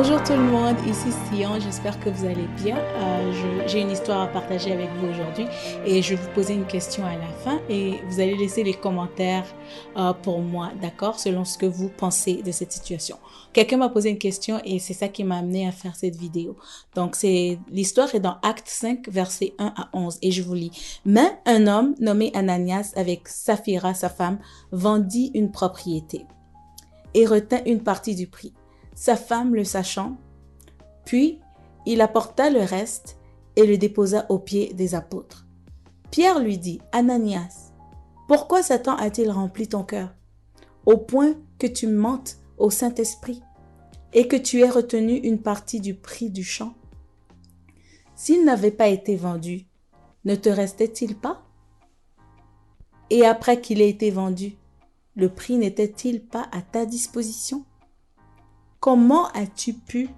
Bonjour tout le monde, ici Sion, j'espère que vous allez bien. J'ai une histoire à partager avec vous aujourd'hui et je vais vous poser une question à la fin et vous allez laisser les commentaires pour moi, d'accord, selon ce que vous pensez de cette situation. Quelqu'un m'a posé une question et c'est ça qui m'a amené à faire cette vidéo. Donc l'histoire est dans Acte 5, versets 1 à 11 et je vous lis. Mais un homme nommé Ananias avec Saphira, sa femme, vendit une propriété et retint une partie du prix. Sa femme le sachant, puis il apporta le reste et le déposa aux pieds des apôtres. Pierre lui dit, Ananias, pourquoi Satan a-t-il rempli ton cœur, au point que tu mentes au Saint-Esprit et que tu aies retenu une partie du prix du champ? S'il n'avait pas été vendu, ne te restait-il pas? Et après qu'il ait été vendu, le prix n'était-il pas à ta disposition? Comment as-tu pu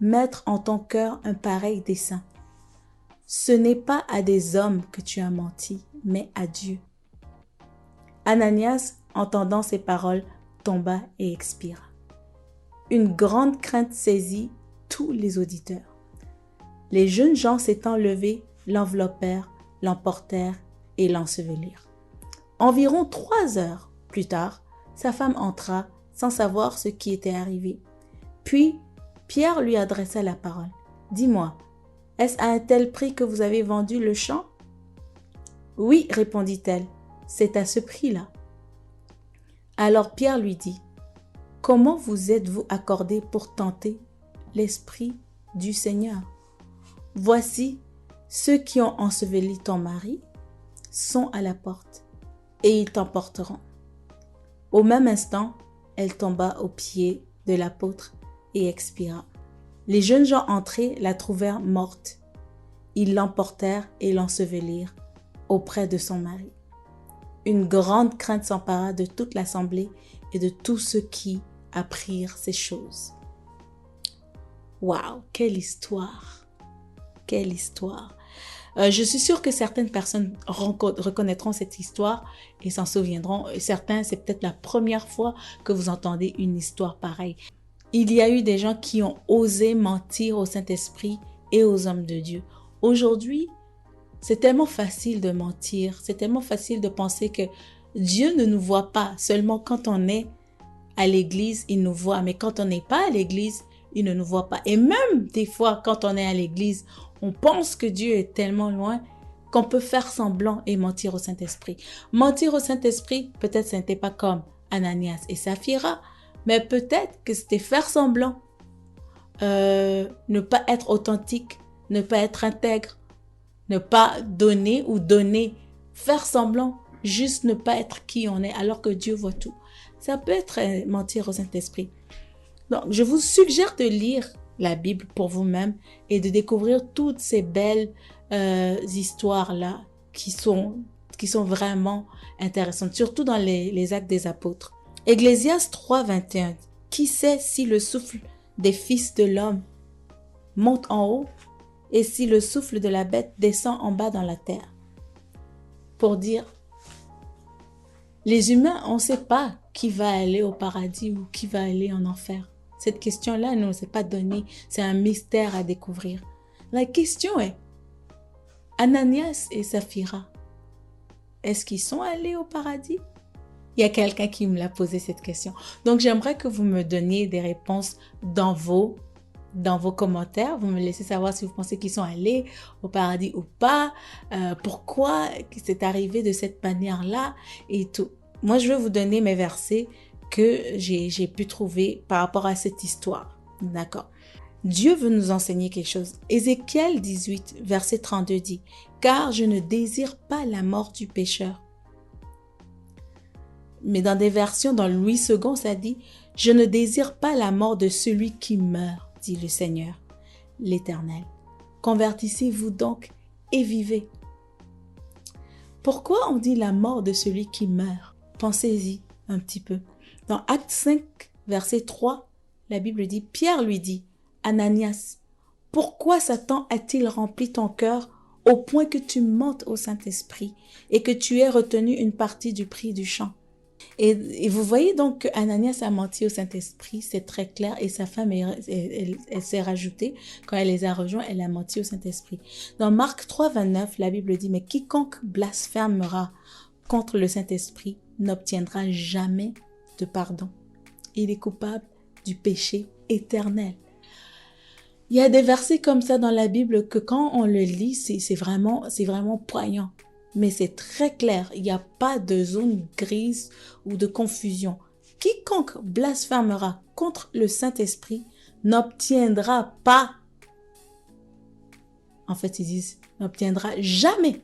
mettre en ton cœur un pareil dessein? Ce n'est pas à des hommes que tu as menti, mais à Dieu. Ananias, entendant ces paroles, tomba et expira. Une grande crainte saisit tous les auditeurs. Les jeunes gens s'étant levés, l'enveloppèrent, l'emportèrent et l'ensevelirent. Environ 3 heures plus tard, sa femme entra sans savoir ce qui était arrivé. Puis, Pierre lui adressa la parole. « Dis-moi, est-ce à un tel prix que vous avez vendu le champ? » « Oui, répondit-elle, c'est à ce prix-là. » Alors Pierre lui dit, « Comment vous êtes-vous accordé pour tenter l'Esprit du Seigneur? Voici, ceux qui ont enseveli ton mari sont à la porte, et ils t'emporteront. » Au même instant, elle tomba aux pieds de l'apôtre et expira. Les jeunes gens entrés la trouvèrent morte. Ils l'emportèrent et l'ensevelirent auprès de son mari. Une grande crainte s'empara de toute l'assemblée et de tous ceux qui apprirent ces choses. Waouh, quelle histoire! Quelle histoire! Je suis sûre que certaines personnes reconnaîtront cette histoire et s'en souviendront. Certains, c'est peut-être la première fois que vous entendez une histoire pareille. Il y a eu des gens qui ont osé mentir au Saint-Esprit et aux hommes de Dieu. Aujourd'hui, c'est tellement facile de mentir, c'est tellement facile de penser que Dieu ne nous voit pas. Seulement quand on est à l'église, il nous voit. Mais quand on n'est pas à l'église, il ne nous voit pas. Et même des fois, quand on est à l'église, on pense que Dieu est tellement loin qu'on peut faire semblant et mentir au Saint-Esprit. Mentir au Saint-Esprit, peut-être ce n'était pas comme Ananias et Saphira, mais peut-être que c'était faire semblant, ne pas être authentique, ne pas être intègre, ne pas donner ou donner, faire semblant, juste ne pas être qui on est alors que Dieu voit tout. Ça peut être mentir au Saint-Esprit. Donc, je vous suggère de lire la Bible pour vous-même et de découvrir toutes ces belles histoires-là qui sont vraiment intéressantes, surtout dans les Actes des Apôtres. Ecclésiaste 3, 21. Qui sait si le souffle des fils de l'homme monte en haut et si le souffle de la bête descend en bas dans la terre? Pour dire, les humains, on ne sait pas qui va aller au paradis ou qui va aller en enfer. Cette question-là ne nous est pas donnée. C'est un mystère à découvrir. La question est, Ananias et Saphira, est-ce qu'ils sont allés au paradis? Il y a quelqu'un qui me l'a posé cette question. Donc, j'aimerais que vous me donniez des réponses dans vos commentaires. Vous me laissez savoir si vous pensez qu'ils sont allés au paradis ou pas. Pourquoi c'est arrivé de cette manière-là et tout. Moi, je vais vous donner mes versets que j'ai pu trouver par rapport à cette histoire. D'accord. Dieu veut nous enseigner quelque chose. Ézéchiel 18, verset 32 dit, « Car je ne désire pas la mort du pécheur. » Mais dans des versions, dans Louis II, ça dit « Je ne désire pas la mort de celui qui meurt, dit le Seigneur, l'Éternel. Convertissez-vous donc et vivez. » Pourquoi on dit la mort de celui qui meurt? Pensez-y un petit peu. Dans Acte 5, verset 3, la Bible dit, Pierre lui dit, Ananias, pourquoi Satan a-t-il rempli ton cœur au point que tu mentes au Saint-Esprit et que tu aies retenu une partie du prix du champ? Et vous voyez donc que Ananias a menti au Saint-Esprit, c'est très clair, et sa femme, elle s'est rajoutée. Quand elle les a rejoints, elle a menti au Saint-Esprit. Dans Marc 3, 29, la Bible dit, « Mais quiconque blasphémera contre le Saint-Esprit n'obtiendra jamais de pardon. Il est coupable du péché éternel. » Il y a des versets comme ça dans la Bible que quand on le lit, c'est vraiment poignant. Mais c'est très clair, il n'y a pas de zone grise ou de confusion. Quiconque blasphémera contre le Saint-Esprit n'obtiendra pas, en fait ils disent, n'obtiendra jamais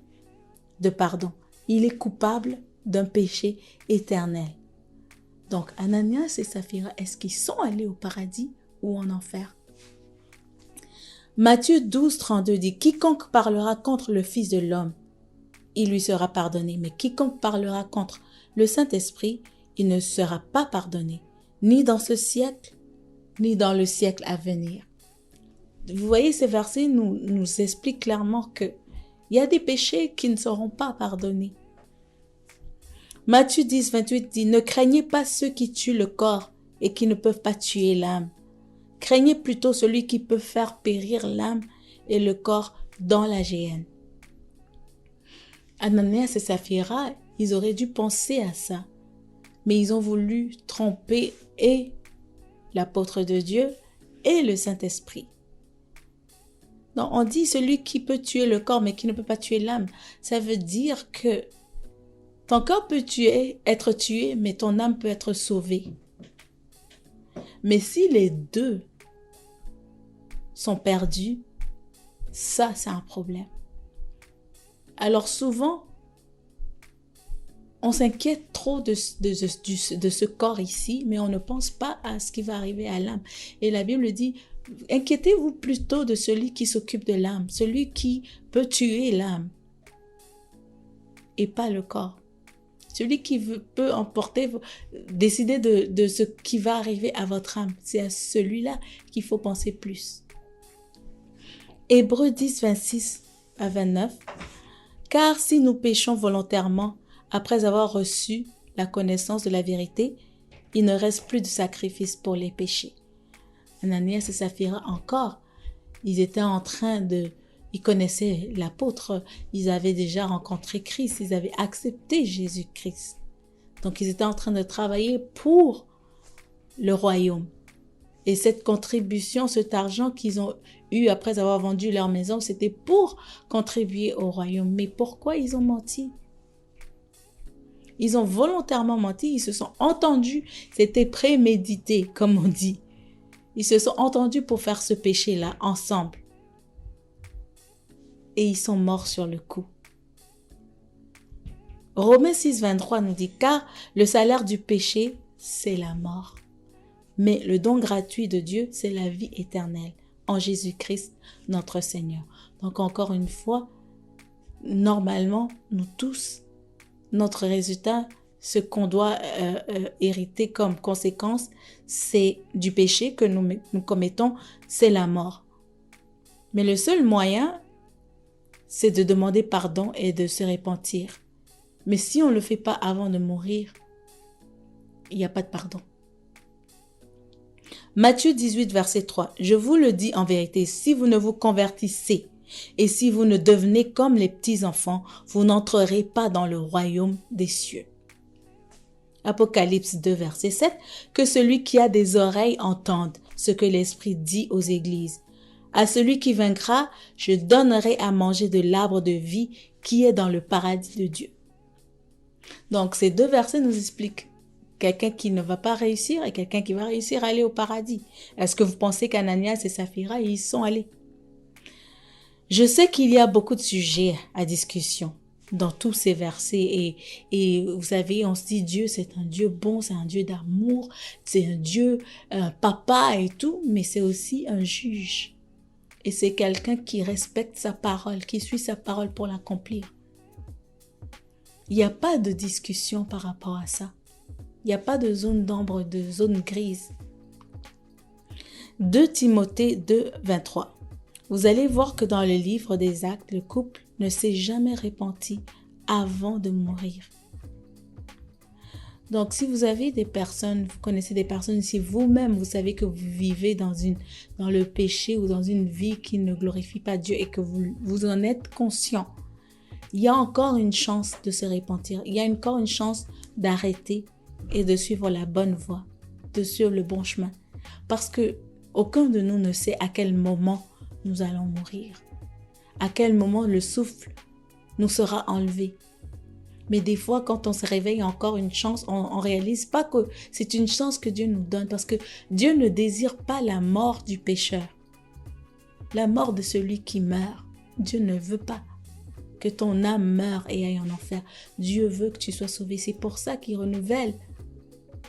de pardon. Il est coupable d'un péché éternel. Donc Ananias et Saphira, est-ce qu'ils sont allés au paradis ou en enfer? Matthieu 12, 32 dit, « Quiconque parlera contre le Fils de l'homme, il lui sera pardonné. Mais quiconque parlera contre le Saint-Esprit, il ne sera pas pardonné, ni dans ce siècle, ni dans le siècle à venir. » Vous voyez, ces versets nous expliquent clairement qu'il y a des péchés qui ne seront pas pardonnés. Matthieu 10, 28 dit, « Ne craignez pas ceux qui tuent le corps et qui ne peuvent pas tuer l'âme. Craignez plutôt celui qui peut faire périr l'âme et le corps dans la géhenne. » Ananias et Saphira, ils auraient dû penser à ça. Mais ils ont voulu tromper et l'apôtre de Dieu et le Saint-Esprit. Donc on dit celui qui peut tuer le corps mais qui ne peut pas tuer l'âme. Ça veut dire que ton corps peut être tué, mais ton âme peut être sauvée. Mais si les deux sont perdus, ça c'est un problème. Alors souvent, on s'inquiète trop de ce corps ici, mais on ne pense pas à ce qui va arriver à l'âme. Et la Bible dit, inquiétez-vous plutôt de celui qui s'occupe de l'âme, celui qui peut tuer l'âme, et pas le corps. Celui qui peut emporter, décider de ce qui va arriver à votre âme. C'est à celui-là qu'il faut penser plus. Hébreux 10, 26 à 29. Car si nous péchons volontairement, après avoir reçu la connaissance de la vérité, il ne reste plus de sacrifice pour les péchés. Ananias et Saphira encore, ils connaissaient l'apôtre, ils avaient déjà rencontré Christ, ils avaient accepté Jésus-Christ. Donc ils étaient en train de travailler pour le royaume. Et cette contribution, cet argent qu'ils ont eu après avoir vendu leur maison, c'était pour contribuer au royaume. Mais pourquoi ils ont menti? Ils ont volontairement menti, ils se sont entendus, c'était prémédité, comme on dit. Ils se sont entendus pour faire ce péché-là ensemble. Et ils sont morts sur le coup. Romains 6, 23 nous dit, « Car le salaire du péché, c'est la mort. Mais le don gratuit de Dieu, c'est la vie éternelle en Jésus-Christ, notre Seigneur. » Donc encore une fois, normalement, nous tous, notre résultat, ce qu'on doit hériter comme conséquence, c'est du péché que nous commettons, c'est la mort. Mais le seul moyen, c'est de demander pardon et de se repentir. Mais si on ne le fait pas avant de mourir, il n'y a pas de pardon. Matthieu 18, verset 3. « Je vous le dis en vérité, si vous ne vous convertissez et si vous ne devenez comme les petits-enfants, vous n'entrerez pas dans le royaume des cieux. » Apocalypse 2, verset 7. « Que celui qui a des oreilles entende ce que l'Esprit dit aux églises. À celui qui vaincra, je donnerai à manger de l'arbre de vie qui est dans le paradis de Dieu. » Donc ces deux versets nous expliquent quelqu'un qui ne va pas réussir et quelqu'un qui va réussir à aller au paradis. Est-ce que vous pensez qu'Ananias et Saphira, ils y sont allés? Je sais qu'il y a beaucoup de sujets à discussion dans tous ces versets et vous savez, on se dit Dieu, c'est un Dieu bon, c'est un Dieu d'amour, c'est un Dieu, un papa et tout, mais c'est aussi un juge. Et c'est quelqu'un qui respecte sa parole, qui suit sa parole pour l'accomplir. Il n'y a pas de discussion par rapport à ça. Il n'y a pas de zone d'ombre, de zone grise. 2 Timothée 2, 23. Vous allez voir que dans le livre des Actes, le couple ne s'est jamais repenti avant de mourir. Donc, si vous avez des personnes, vous connaissez des personnes, si vous-même, vous savez que vous vivez dans le péché ou dans une vie qui ne glorifie pas Dieu et que vous en êtes conscient, il y a encore une chance de se repentir. Il y a encore une chance d'arrêter et de suivre la bonne voie, de suivre le bon chemin. Parce que aucun de nous ne sait à quel moment nous allons mourir, à quel moment le souffle nous sera enlevé. Mais des fois, quand on se réveille, encore une chance, on réalise pas que c'est une chance que Dieu nous donne, parce que Dieu ne désire pas la mort du pécheur, la mort de celui qui meurt. Dieu ne veut pas que ton âme meure et aille en enfer. Dieu veut que tu sois sauvé. C'est pour ça qu'il renouvelle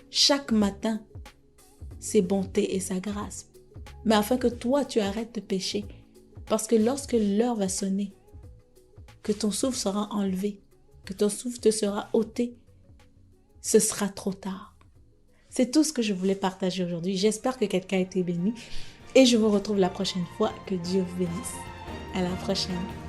chaque matin ses bontés et sa grâce. Mais afin que toi, tu arrêtes de pécher. Parce que lorsque l'heure va sonner, que ton souffle sera enlevé, que ton souffle te sera ôté, ce sera trop tard. C'est tout ce que je voulais partager aujourd'hui. J'espère que quelqu'un a été béni. Et je vous retrouve la prochaine fois. Que Dieu vous bénisse. À la prochaine.